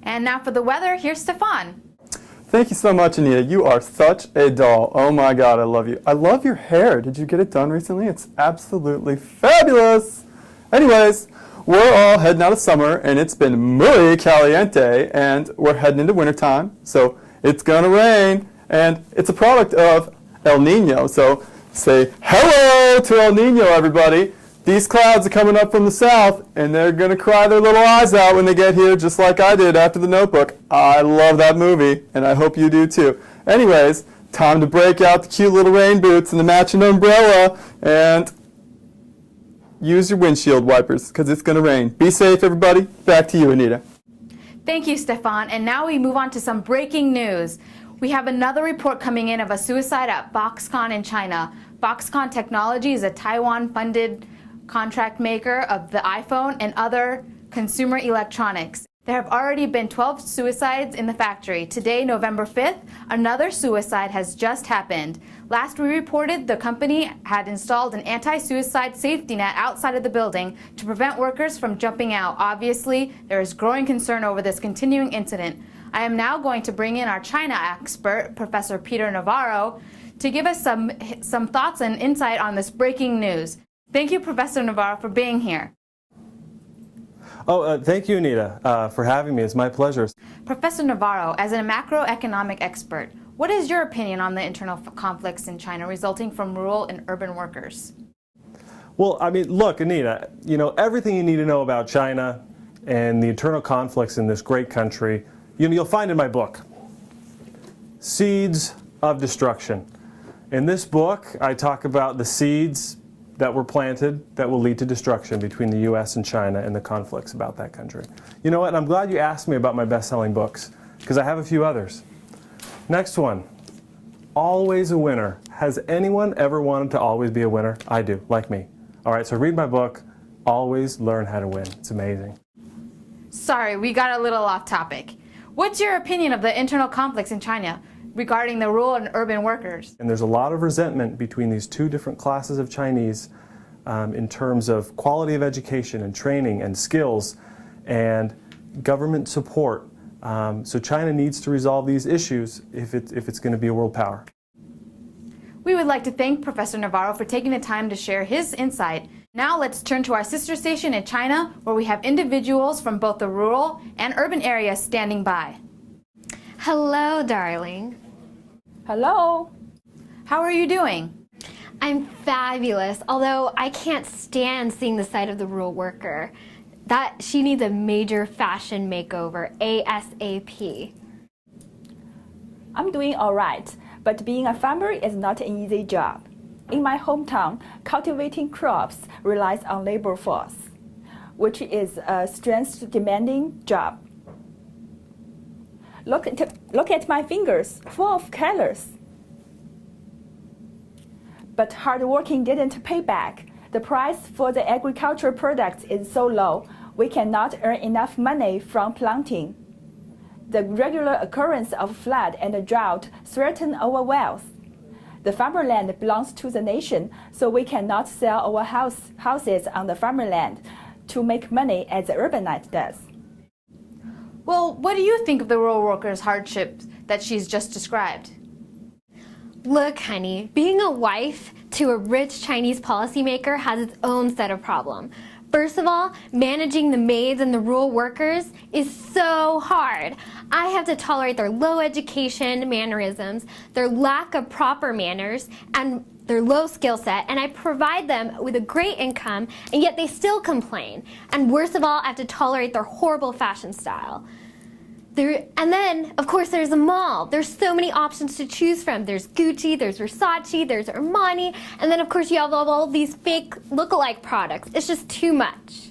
And now for the weather, here's Stefan. Thank you so much, Anita. You are such a doll. Oh my God, I love you. I love your hair. Did you get it done recently? It's absolutely fabulous. Anyways, we're all heading out of summer, and it's been muy caliente, and we're heading into wintertime, so it's gonna rain, and it's a product of El Nino. So say hello to El Nino, everybody. These clouds are coming up from the south, and they're going to cry their little eyes out when they get here, just like I did after The Notebook. I love that movie, and I hope you do too. Anyways, time to break out the cute little rain boots and the matching umbrella, and use your windshield wipers, because it's going to rain. Be safe, everybody. Back to you, Anita. Thank you, Stefan. And now we move on to some breaking news. We have another report coming in of a suicide at Foxconn in China. Foxconn Technology is a Taiwan-funded contract maker of the iPhone and other consumer electronics. There have already been 12 suicides in the factory. Today, November 5th, another suicide has just happened. Last we reported, the company had installed an anti-suicide safety net outside of the building to prevent workers from jumping out. Obviously, there is growing concern over this continuing incident. I am now going to bring in our China expert, Professor Peter Navarro, to give us some thoughts and insight on this breaking news. Thank you, Professor Navarro, for being here. Thank you, Anita, for having me. It's my pleasure. Professor Navarro, as a macroeconomic expert, what is your opinion on the internal conflicts in China resulting from rural and urban workers? Well, I mean, look, Anita, you know, everything you need to know about China and the internal conflicts in this great country, you'll find in my book, Seeds of Destruction. In this book, I talk about the seeds that were planted that will lead to destruction between the U.S. and China and the conflicts about that country. You know what? I'm glad you asked me about my best-selling books, because I have a few others. Next one, Always a Winner. Has anyone ever wanted to always be a winner? I do, like me. All right, so read my book, Always Learn How to Win. It's amazing. Sorry, we got a little off topic. What's your opinion of the internal conflicts in China regarding the rural and urban workers? And there's a lot of resentment between these two different classes of Chinese in terms of quality of education and training and skills and government support. So China needs to resolve these issues if it's going to be a world power. We would like to thank Professor Navarro for taking the time to share his insight. Now let's turn to our sister station in China, where we have individuals from both the rural and urban areas standing by. Hello, darling. Hello. How are you doing? I'm fabulous, although I can't stand seeing the side of the rural worker. She needs a major fashion makeover, ASAP. I'm doing all right, but being a farmer is not an easy job. In my hometown, cultivating crops relies on labor force, which is a strength-demanding job. Look at my fingers, full of colors. But hard working didn't pay back. The price for the agricultural products is so low, we cannot earn enough money from planting. The regular occurrence of flood and drought threaten our wealth. The farmland belongs to the nation, so we cannot sell our houses on the farmland to make money as the urbanite does. Well, what do you think of the rural workers' hardships that she's just described? Look, honey, being a wife to a rich Chinese policymaker has its own set of problems. First of all, managing the maids and the rural workers is so hard. I have to tolerate their low education mannerisms, their lack of proper manners, and their low skill set, and I provide them with a great income, and yet they still complain. And worst of all, I have to tolerate their horrible fashion style. And then, of course, there's a mall. There's so many options to choose from. There's Gucci, there's Versace, there's Armani, and then, of course, you have all these fake look-alike products. It's just too much.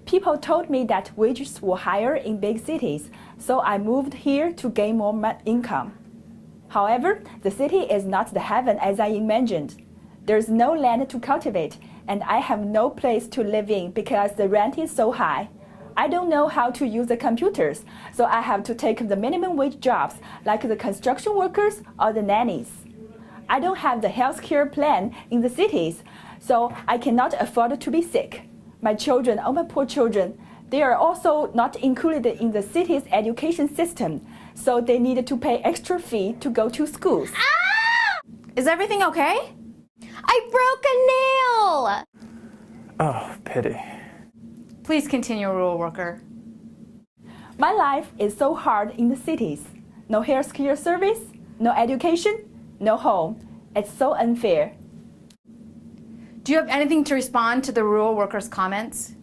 People told me that wages were higher in big cities, so I moved here to gain more income. However, the city is not the heaven as I imagined. There's no land to cultivate, and I have no place to live in because the rent is so high. I don't know how to use the computers, so I have to take the minimum wage jobs like the construction workers or the nannies. I don't have the health care plan in the cities, so I cannot afford to be sick. My children, oh my poor children, They are also not included in the city's education system, so they need to pay extra fee to go to schools. Is everything okay? I broke a nail! Oh, pity. Please continue, rural worker. My life is so hard in the cities. No healthcare service, no education, no home. It's so unfair. Do you have anything to respond to the rural worker's comments?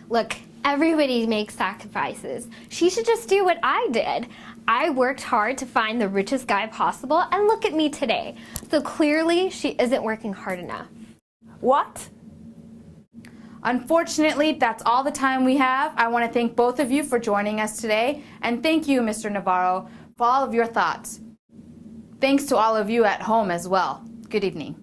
Look, everybody makes sacrifices. She should just do what I did. I worked hard to find the richest guy possible, and look at me today. So clearly, she isn't working hard enough. What? Unfortunately, that's all the time we have. I want to thank both of you for joining us today, and thank you, Mr. Navarro, for all of your thoughts. Thanks to all of you at home as well. Good evening.